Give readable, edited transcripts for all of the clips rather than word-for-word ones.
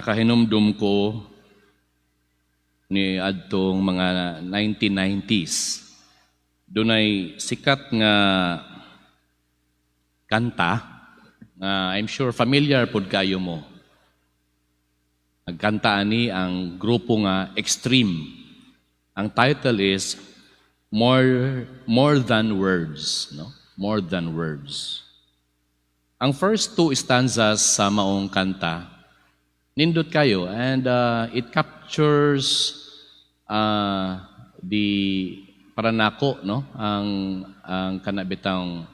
Nakahinumdum ko ni adtong mga 1990s. Dunay sikat nga kanta nga I'm sure familiar pod kayo mo. Nagkanta ani ang grupo nga Extreme. Ang title is More Than Words, no? More Than Words. Ang first two stanzas sa maong kanta nindot kayo and it captures the para nako no ang kanabitang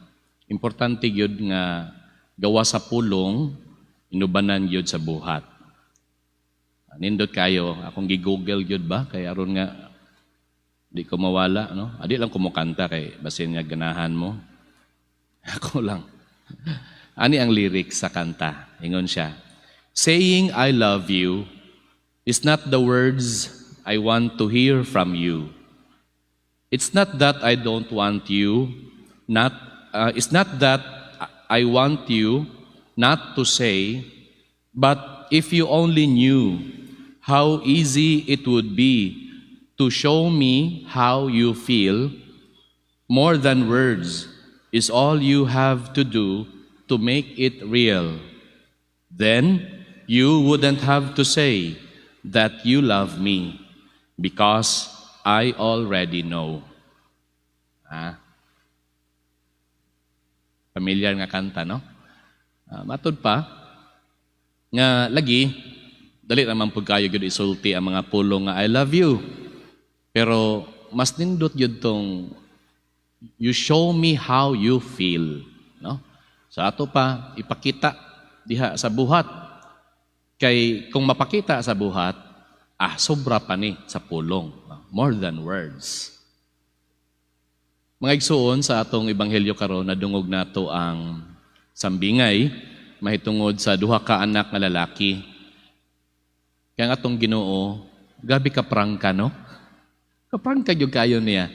importante gyud nga gawa sa pulong inubanan gyud sa buhat. Nindot kayo akong gi-google gyud ba kay aron nga di ko mawala no. Adi lang kumukanta kay basin nga ganahan mo. Ako lang. Ani ang lyrics sa kanta. Ingon siya. Saying I love you is not the words I want to hear from you. It's not that I don't want you, it's not that I want you not to say, but if you only knew how easy it would be to show me how you feel, more than words is all you have to do to make it real. Then you wouldn't have to say that you love me because I already know. Familiar nga kanta, no? Matod pa, nga lagi, dali naman po kayo yun isulti ang mga pulong nga I love you. Pero mas nindot yun tong you show me how you feel. No? Sa ato pa, ipakita diha sa buhat. Kay kung mapakita sa buhat, sobra pa ni sa pulong. More than words. Mga igsuon sa atong ebanghelyo karon nadungog nato ang sambingay mahitungod sa duha ka anak nga lalaki. Kaya nga atong Ginoo, gabi ka prangka no? Kaprangka gyud kayo niya.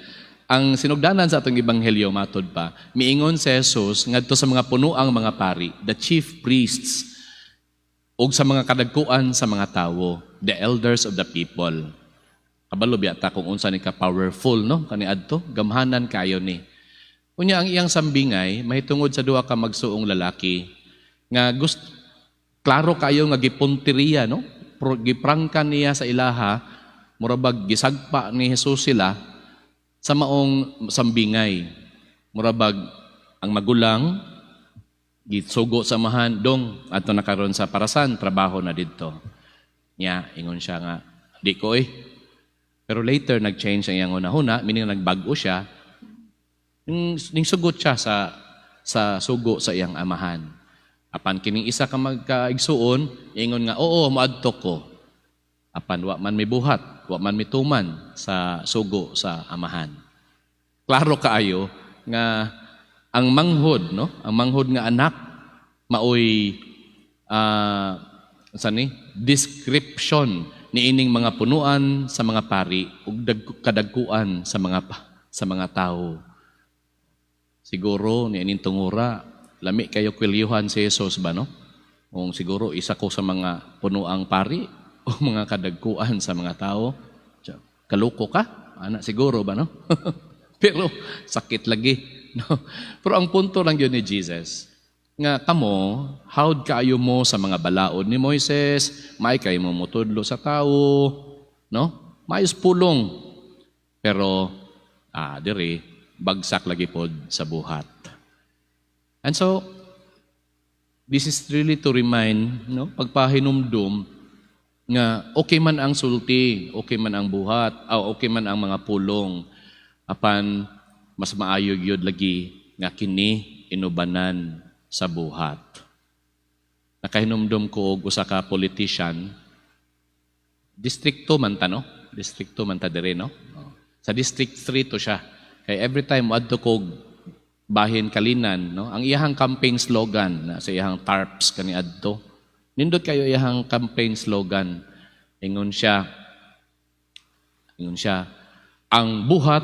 Ang sinugdanan sa atong ebanghelyo matod pa, miingon si Jesus ngadto sa mga punuang mga pari, the chief priests, ug sa mga kadagkuan sa mga tawo, the elders of the people. Kabalo biyata kung unsa ni ka powerful no kaniadto, gamhanan kayo ni. Unya ang iyang sambingay mahitungod sa duha ka magsuong lalaki nga gusto klaro kayo nga gipunteriya no, giprangkan niya sa ilaha, murabag gisagpa ni Jesus sila sa maong sambingay. Murabag ang magulang gitsugo sa mahan dong ato nakaron sa parasan trabaho na didto. Nya ingon siya nga di ko pero later nag-change ang iyang una-huna, meaning nagbago siya. Ning sugot siya sa sugo sa iyang amahan. Apan kining isa ka magkaigsuon, ingon nga oo moadto ko. Apan wa man mibuhat, wa man mituman sa sugo sa amahan. Klaro kaayo nga ang manghod, no? Ang manghod nga anak maoy description niining mga punuan sa mga pari ug kadagkuan sa mga tao. Siguro niining tungura lami kayo kwelyuhan si Jesus ba no? Kung siguro isa ko sa mga punuang pari o mga kadagkuan sa mga tao. Kaluko ka? Ana siguro ba no? Pero sakit lagi. No? Pero ang punto lang yun ni Jesus, nga kamo, howd kaayo mo sa mga balaod ni Moises, may kayo mo mutudlo sa tao, no? Mayos pulong. Pero, diri, bagsak lagi pod sa buhat. And so, this is really to remind, no? Pagpahinumdum, nga okay man ang sulti, okay man ang buhat, okay man ang mga pulong, apan mas maayo gyud lagi nga kini inubanan sa buhat. Nakahinumdum ko og usa ka politician, distrikto man ta no? Distrikto man ta dire no? Sa District 3 to siya. Kay every time adto ko bahin Kalinan, no? Ang iyahang campaign slogan na sa iyahang tarps kani adto. Nindot kayo iyahang campaign slogan. Ingon siya, ang buhat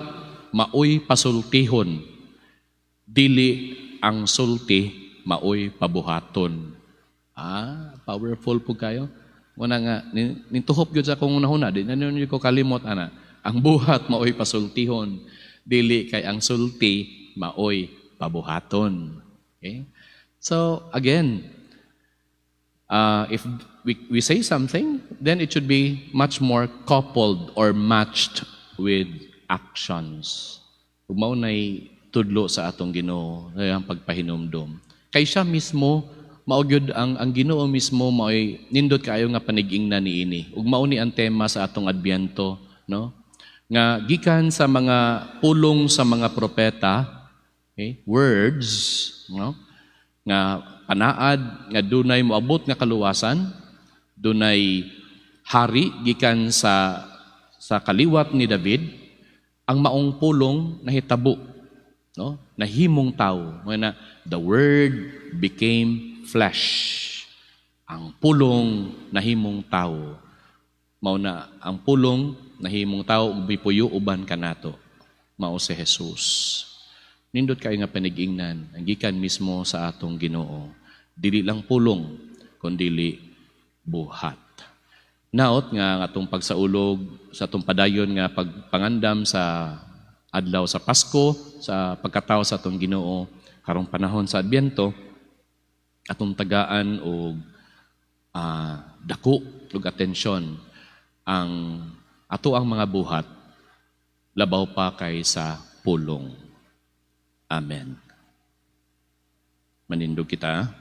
maoy pasultihon, dili ang sulti maoy pabuhaton. Powerful po kayo. Muna nga, nintuhop yun sa kong unahuna, di na nyo ko kalimot, ana. Ang buhat maoy pasultihon, dili kay ang sulti maoy pabuhaton. Okay? So, again, if we say something, then it should be much more coupled or matched with actions. Kung mao na'y tudlo sa atong Ginoo, ang pagpahinumdom. Kay siya mismo, maugyod ang Ginoo mismo, maoy nindot kaayo nga panigingnan niini. Ug mao ni ang tema sa atong Adbyento, no? Nga gikan sa mga pulong sa mga propeta, okay? Words, no? Nga panaad nga dunay moabot nga kaluwasan, dunay hari gikan sa kaliwat ni David, ang maong pulong nahitabo, no? Nahimong tawo. Nga the word became flesh. Ang pulong nahimong tawo. Mao na ang pulong nahimong tawo ug bipuyo uban kanato. Mao si Jesus. Nindot kay nga panigingnan ang gikan mismo sa atong Ginoo. Dili lang pulong kundi buhat. Naot nga atong pagsaulog sa atong padayon nga pagpangandam sa adlaw sa Pasko, sa pagkatao sa atong Ginoo karong panahon sa Adbyento, atong tagaan og dako ug atensyon ang ato ang mga buhat labaw pa kay sa pulong. Amen. Manindog kita.